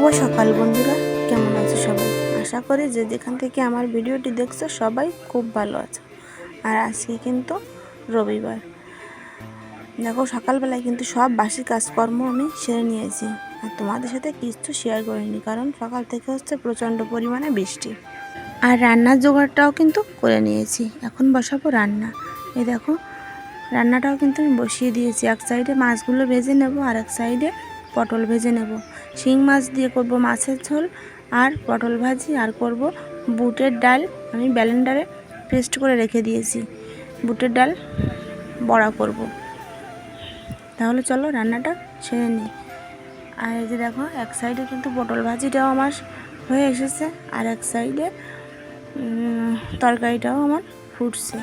শুভ সকাল বন্ধুরা, কেমন আছো সবাই? আশা করি যে যেখান থেকে আমার ভিডিওটি দেখছো সবাই খুব ভালো আছো। আর আজকে কিন্তু রবিবার। দেখো, সকালবেলায় কিন্তু সব বাসি কাজকর্ম আমি সেরে নিয়েছি, আর তোমাদের সাথে কিছু শেয়ার করিনি, কারণ সকাল থেকে হচ্ছে প্রচণ্ড পরিমাণে বৃষ্টি। আর রান্নার জোগাড়টাও কিন্তু করে নিয়েছি, এখন বসাবো রান্না। এই দেখো, রান্নাটাও কিন্তু আমি বসিয়ে দিয়েছি। এক সাইডে মাছগুলো ভেজে নেব, আর এক সাইডে পটল ভেজে নেব। শিং মাছ দিয়ে করব মাছের ঝোল আর পটল ভাজি, আর করব বুটের ডাল। আমি ব্লেন্ডারে পেস্ট করে রেখে দিয়েছি, বুটের ডাল বড়া করব। তাহলে চলো রান্নাটা সেরে নিই। আর এই যে দেখো, এক সাইডে কিন্তু পটল ভাজিটাও আমার হয়ে এসেছে, আর এক সাইডে তরকারিটাও আমার ফুটছে।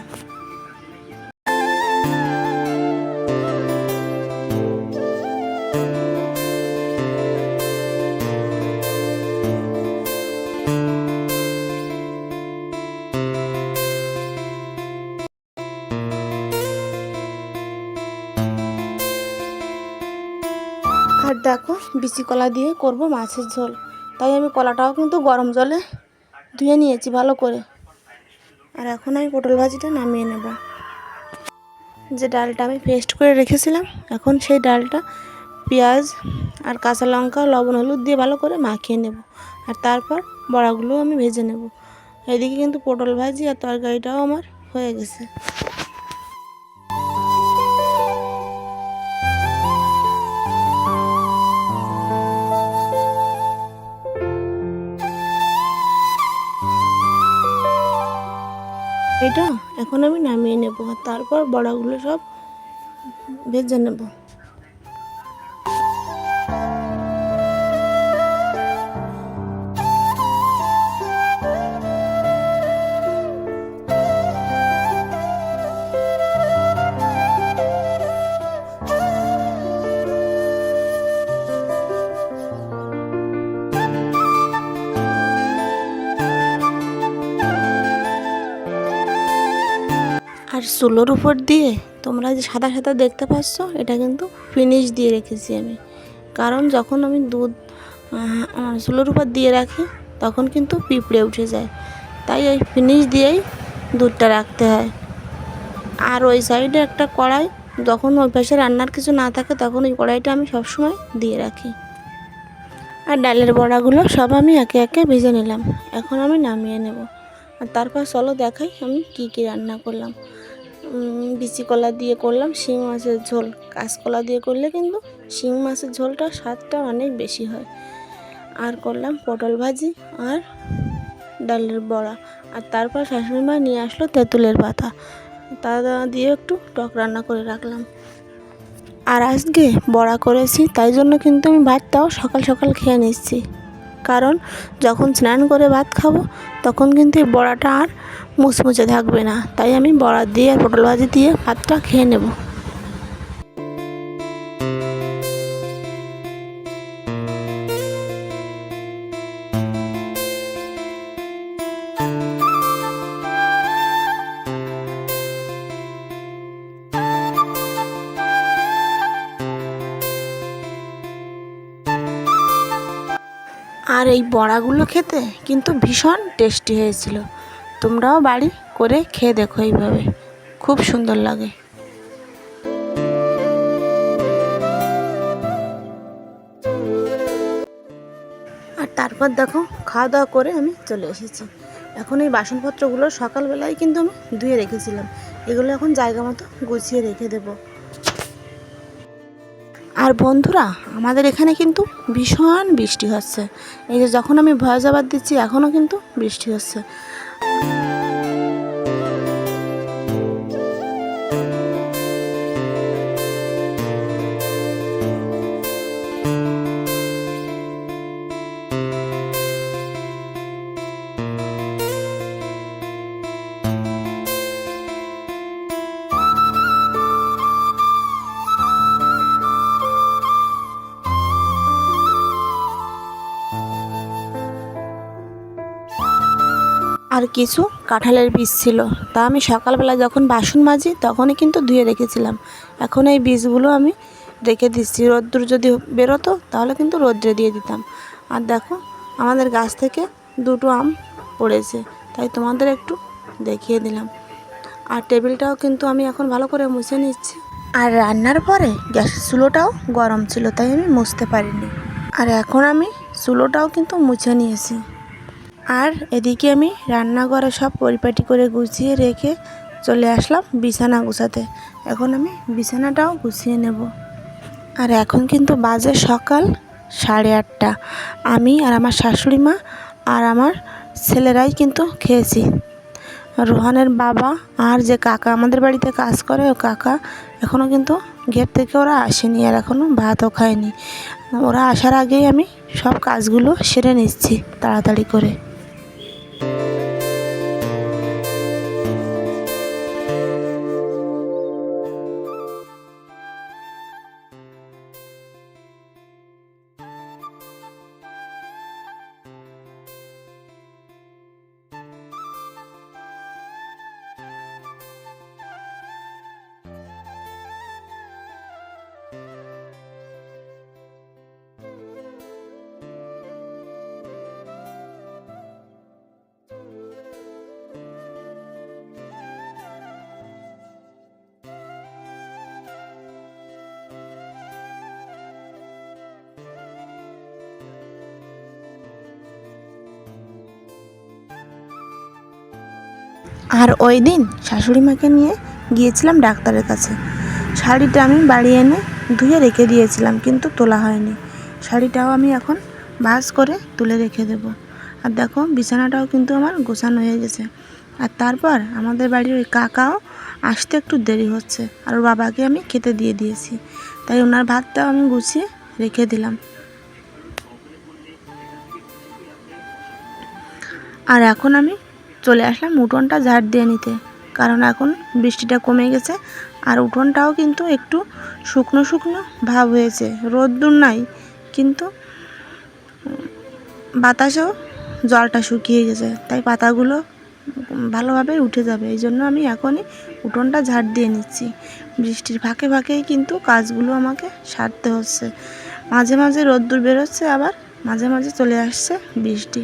আর দেখো, বিচি কলা দিয়ে করব মাছের ঝোল, তাই আমি কলাটাও কিন্তু গরম জলে ধুয়ে নিয়েছি ভালো করে। আর এখন আমি পটল ভাজিটা নামিয়ে নেব। যে ডালটা আমি পেস্ট করে রেখেছিলাম, এখন সেই ডালটা পেঁয়াজ আর কাঁচা লঙ্কা লবণ হলুদ দিয়ে ভালো করে মাখিয়ে নেব, আর তারপর বড়াগুলোও আমি ভেজে নেব। এদিকে কিন্তু পটল ভাজি আর তরকারিটাও আমার হয়ে গেছে। এটা এখন আমি নামিয়ে নেব, আর তারপর বড়াগুলো সব ভেজে নেব। আর চুলোর উপর দিয়ে তোমরা যে সাদা সাদা দেখতে পাচ্ছ, এটা কিন্তু ফিনিশ দিয়ে রেখেছি আমি, কারণ যখন আমি দুধ চুলোর উপর দিয়ে রাখি তখন কিন্তু পিঁপড়ে উঠে যায়, তাই ওই ফিনিশ দিয়েই দুধটা রাখতে হয়। আর ওই সাইডে একটা কড়াই, যখন ওই পাশে রান্নার কিছু না থাকে তখন ওই কড়াইটা আমি সবসময় দিয়ে রাখি। আর ডালের বড়াগুলো সব আমি একে একে ভেজে নিলাম, এখন আমি নামিয়ে নেব। আর তারপর চলো দেখাই আমি কি কি রান্না করলাম। বিচি কলা দিয়ে করলাম শিং মাছের ঝোল। কাঁচকলা দিয়ে করলে কিন্তু শিং মাছের ঝোলটা স্বাদটা অনেক বেশি হয়। আর করলাম পটল ভাজি আর ডালের বড়া। আর তারপর শাশুড়ি মা নিয়ে আসলো তেঁতুলের পাতা, তা দিয়ে একটু টক রান্না করে রাখলাম। আর আজকে বড়া করেছি, তাই জন্য কিন্তু আমি ভাতটাও সকাল সকাল খেয়ে নিচ্ছি, কারণ যখন স্নান করে ভাত খাবো তখন কিন্তু এই বড়াটা আর মুচমুচে থাকবে না, তাই আমি বড়া দিয়ে আর পটল ভাজি দিয়ে ভাতটা খেয়ে নেব। আর এই বড়াগুলো খেতে কিন্তু ভীষণ টেস্টি হয়েছিল। তোমরাও বাড়ি করে খেয়ে দেখো, এইভাবে খুব সুন্দর লাগে। আর তারপর দেখো, খাওয়া দাওয়া করে আমি চলে এসেছি। এখন এই বাসনপত্রগুলো সকালবেলায় কিন্তু আমি ধুয়ে রেখেছিলাম, এগুলো এখন জায়গা মতো গুছিয়ে রেখে দেব। আর বন্ধুরা, আমাদের এখানে কিন্তু ভীষণ বৃষ্টি হচ্ছে। এই যে যখন আমি ভয়েস ওভার দিচ্ছি এখনও কিন্তু বৃষ্টি হচ্ছে। আর কিছু কাঁঠালের বীজ ছিল, তা আমি সকালবেলা যখন বাসন মাজি তখনই কিন্তু ধুয়ে রেখেছিলাম। এখন এই বীজগুলো আমি রেখে দিচ্ছি, রোদ্দুর যদি বেরোতো তাহলে কিন্তু রোদ্রে দিয়ে দিতাম। আর দেখো আমাদের গাছ থেকে 2টো আম পড়েছে, তাই তোমাদের একটু দেখিয়ে দিলাম। আর টেবিলটাও কিন্তু আমি এখন ভালো করে মুছে নিচ্ছি। আর রান্নার পরে গ্যাসের চুলোটাও গরম ছিল, তাই আমি মুছতে পারিনি। আর এখন আমি চুলোটাও কিন্তু মুছে নিয়েছি। আর এদিকে আমি রান্নাঘরে সব পরিপাটি করে গুছিয়ে রেখে চলে আসলাম বিছানা গুছাতে। এখন আমি বিছানাটাও গুছিয়ে নেব। আর এখন কিন্তু বাজে সকাল 8:30। আমি আর আমার শাশুড়ি মা আর আমার ছেলেরাই কিন্তু খেয়েছি। রোহানের বাবা আর যে কাকা আমাদের বাড়িতে কাজ করে, ও কাকা এখনও কিন্তু গেট থেকে ওরা আসেনি, আর এখনও ভাতও খায়নি। ওরা আসার আগেই আমি সব কাজগুলো সেরে নিচ্ছি তাড়াতাড়ি করে। আর ওই দিন শাশুড়ি মাকে নিয়ে গিয়েছিলাম ডাক্তারের কাছে। শাড়িটা আমি বাড়ি এনে ধুয়ে রেখে দিয়েছিলাম, কিন্তু তোলা হয়নি। শাড়িটাও আমি এখন ভাঁজ করে তুলে রেখে দেব। আর দেখো বিছানাটাও কিন্তু আমার গোছানো হয়ে গেছে। আর তারপর আমাদের বাড়ির ওই কাকাও আসতে একটু দেরি হচ্ছে, আর ওর বাবাকে আমি খেতে দিয়ে দিয়েছি, তাই ওনার ভাতটাও আমি গুছিয়ে রেখে দিলাম। আর এখন আমি চলে আসলাম উঠোনটা ঝাড় দিয়ে নিতে, কারণ এখন বৃষ্টিটা কমে গেছে। আর উঠোনটাও কিন্তু একটু শুকনো শুকনো ভাব হয়েছে, রোদ্দুর নাই, কিন্তু বাতাসেও জলটা শুকিয়ে গেছে, তাই পাতাগুলো ভালোভাবে উঠে যাবে। এই জন্য আমি এখনই উঠোনটা ঝাড় দিয়ে নিচ্ছি। বৃষ্টির ফাঁকে ফাঁকেই কিন্তু কাজগুলো আমাকে সারতে হচ্ছে। মাঝে মাঝে রোদ্দুর বেরোচ্ছে, আবার মাঝে মাঝে চলে আসছে বৃষ্টি।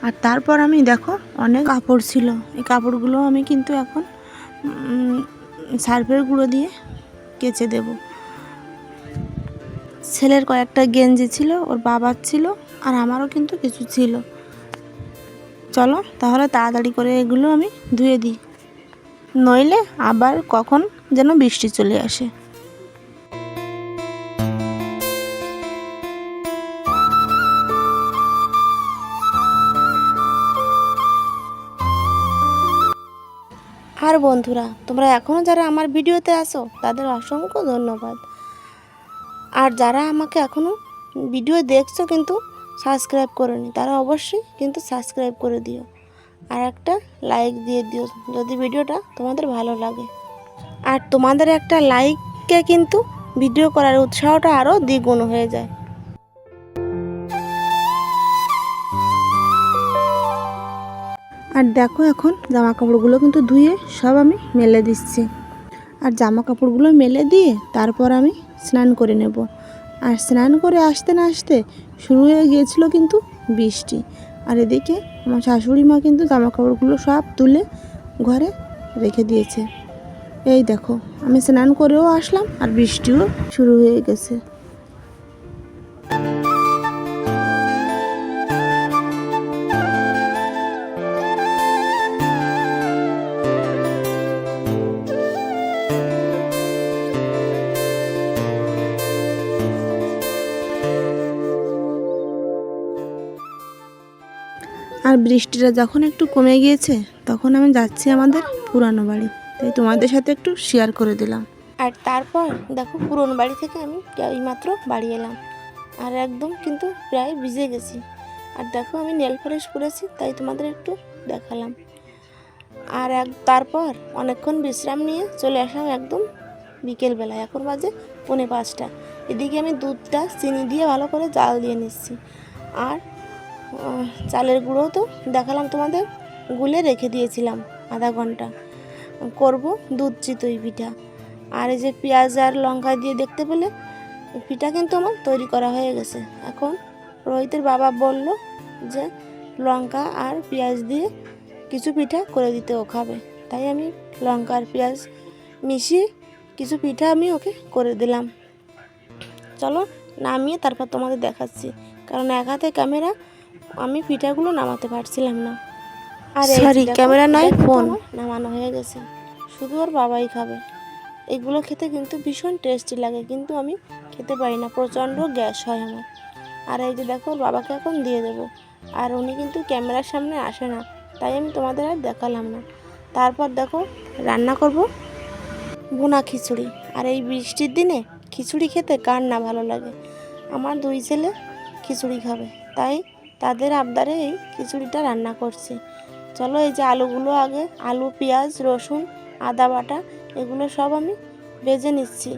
আর তারপর আমি দেখো অনেক কাপড় ছিল, এই কাপড়গুলো আমি কিন্তু এখন সার্ফের গুঁড়ো দিয়ে কেচে দেব। ছেলের কয়েকটা গেঞ্জি ছিল, ওর বাবার ছিল, আর আমারও কিন্তু কিছু ছিল। চলো তাহলে তাড়াতাড়ি করে এগুলো আমি ধুয়ে দিই, নইলে আবার কখন যেন বৃষ্টি চলে আসে। আর বন্ধুরা, তোমরা এখনও যারা আমার ভিডিওতে আসো তাদের অসংখ্য ধন্যবাদ। আর যারা আমাকে এখনও ভিডিও দেখছো কিন্তু সাবস্ক্রাইব করোনি, তারা অবশ্যই কিন্তু সাবস্ক্রাইব করে দিও, আর একটা লাইক দিয়ে দিও যদি ভিডিওটা তোমাদের ভালো লাগে। আর তোমাদের একটা লাইকে কিন্তু ভিডিও করার উৎসাহটা আরও দ্বিগুণ হয়ে যায়। আর দেখো এখন জামা কাপড়গুলো কিন্তু ধুয়ে সব আমি মেলে দিচ্ছি। আর জামা কাপড়গুলো মেলে দিয়ে তারপর আমি স্নান করে নেব। আর স্নান করে আসতে না আসতে শুরু হয়ে গিয়েছিল কিন্তু বৃষ্টি। আর এদিকে আমার শাশুড়ি মা কিন্তু জামা কাপড়গুলো সব তুলে ঘরে রেখে দিয়েছে। এই দেখো আমি স্নান করেও আসলাম, আর বৃষ্টিও শুরু হয়ে গেছে। আর বৃষ্টিটা যখন একটু কমে গিয়েছে তখন আমি যাচ্ছি আমাদের পুরানো বাড়ি, তাই তোমাদের সাথে একটু শেয়ার করে দিলাম। আর তারপর দেখো পুরনো বাড়ি থেকে আমি এইমাত্র বাড়ি এলাম, আর একদম কিন্তু প্রায় ভিজে গেছি। আর দেখো আমি নেল পলিশ করেছি, তাই তোমাদের একটু দেখালাম। আর তারপর অনেকক্ষণ বিশ্রাম নিয়ে চলে আসলাম একদম বিকেলবেলায়। এখন বাজে 4:45। এদিকে আমি দুধটা চিনি দিয়ে ভালো করে জাল দিয়ে নিচ্ছি। আর চালের গুঁড়ো তো দেখালাম তোমাদের, গুলে রেখে দিয়েছিলাম আধা ঘন্টা, করব দুধ চিতই পিঠা। আর এই যে পেঁয়াজ আর লঙ্কা দিয়ে দেখতে পেলে পিঠা কিন্তু আমার তৈরি করা হয়ে গেছে। এখন রোহিতের বাবা বলল যে লঙ্কা আর পেঁয়াজ দিয়ে কিছু পিঠা করে দিতে, ও খাবে। তাই আমি লঙ্কা আর পেঁয়াজ মিশিয়ে কিছু পিঠা আমি ওকে করে দিলাম। চলো নামিয়ে তারপর তোমাদের দেখাচ্ছি, কারণ এক হাতে ক্যামেরা, আমি পিঠাগুলো নামাতে পারছিলাম না। আর সরি, ক্যামেরা নয়, ফোন নামানো হয়ে গেছে, শুধু ওর বাবাই খাবে। এগুলো খেতে কিন্তু ভীষণ টেস্টি লাগে, কিন্তু আমি খেতে পারি না, প্রচণ্ড গ্যাস হয় আমার। আর এই যে দেখো, ওর বাবাকে এখন দিয়ে দেবো। আর উনি কিন্তু ক্যামেরার সামনে আসে না, তাই আমি তোমাদের আর দেখালাম না। তারপর দেখো রান্না করব ভুনা খিচুড়ি। আর এই বৃষ্টির দিনে খিচুড়ি খেতে কার না ভালো লাগে। আমার 2 ছেলে খিচুড়ি খাবে, তাই তাদের আবদারে এই খিচুড়িটা রান্না করছি। চলো এই যে আলুগুলো, আগে আলু, পেঁয়াজ, রসুন, আদা বাটা এগুলো সব আমি ভেজে নিচ্ছি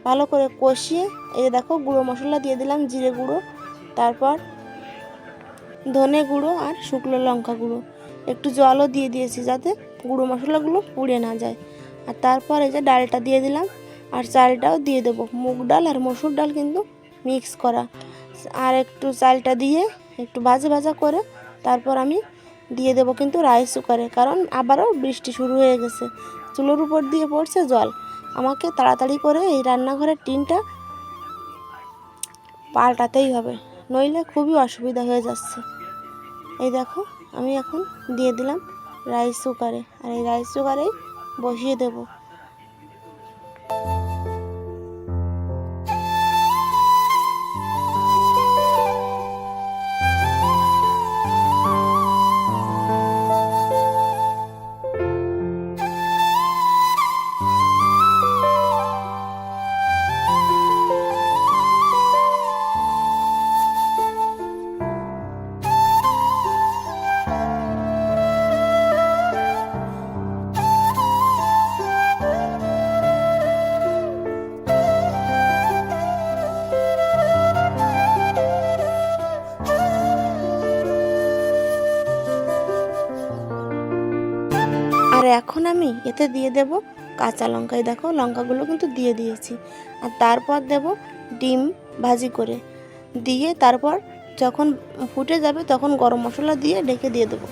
ভালো করে কষিয়ে। এই দেখো গুঁড়ো মশলা দিয়ে দিলাম, জিরে গুঁড়ো, তারপর ধনে গুঁড়ো আর শুকনো লঙ্কা গুঁড়ো, একটু জলও দিয়ে দিয়েছি যাতে গুঁড়ো মশলাগুলো পুড়ে না যায়। আর তারপর এই যে ডালটা দিয়ে দিলাম, আর চালটাও দিয়ে দেবো, মুগ ডাল আর মসুর ডাল কিন্তু মিক্স করা। আর একটু চালটা দিয়ে একটু ভাজা ভাজা করে তারপর আমি দিয়ে দেবো কিন্তু রাইস কুকারে, কারণ আবারও বৃষ্টি শুরু হয়ে গেছে, চুলোর উপর দিয়ে পড়ছে জল। আমাকে তাড়াতাড়ি করে এই রান্নাঘরের টিনটা পাল্টাতেই হবে, নইলে খুবই অসুবিধা হয়ে যাচ্ছে। এই দেখো আমি এখন দিয়ে দিলাম রাইস কুকারে, আর এই রাইস কুকারেই বসিয়ে দেবো। আর এখন আমি এতে দিয়ে দেব কাঁচা লঙ্কা। দেখো লঙ্কাগুলো কিন্তু দিয়ে দিয়েছি। আর তারপর দেব ডিম ভাজি করে, দিয়ে তারপর যখন ফুটে যাবে তখন গরম মশলা দিয়ে ঢেকে দিয়ে দেবো।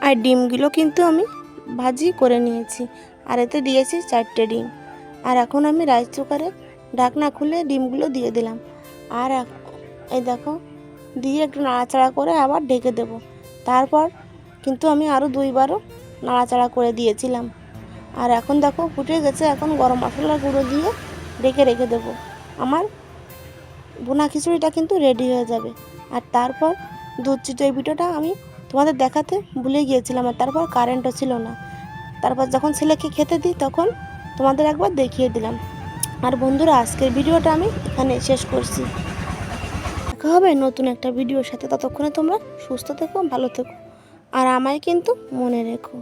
আর ডিমগুলো কিন্তু আমি ভাজি করে নিয়েছি, আর এতে দিয়েছি 4টে ডিম। আর এখন আমি রাইস কুকারে ঢাকনা খুলে ডিমগুলো দিয়ে দিলাম। আর এই দেখো দিয়ে একটু নাড়াচাড়া করে আবার ঢেকে দেব। তারপর কিন্তু আমি আরও 2বারও নাড়াচাড়া করে দিয়েছিলাম। আর এখন দেখো ফুটে গেছে, এখন গরম মশলার গুঁড়ো দিয়ে ঢেকে রেখে দেবো। আমার ভুনা খিচুড়িটা কিন্তু রেডি হয়ে যাবে। আর তারপর দুধ চিতই পিঠাটা আমি তোমাদের দেখাতে ভুলে গিয়েছিলাম, আর তারপর কারেন্টও ছিল না। তারপর যখন ছেলেকে খেতে দিই তখন তোমাদের একবার দেখিয়ে দিলাম। আর বন্ধুরা, আজকের ভিডিওটা আমি এখানে শেষ করছি। দেখা হবে নতুন একটা ভিডিওর সাথে, ততক্ষণে তোমরা সুস্থ থেকো, ভালো থেকো, আর আমায় কিন্তু মনে রেখো।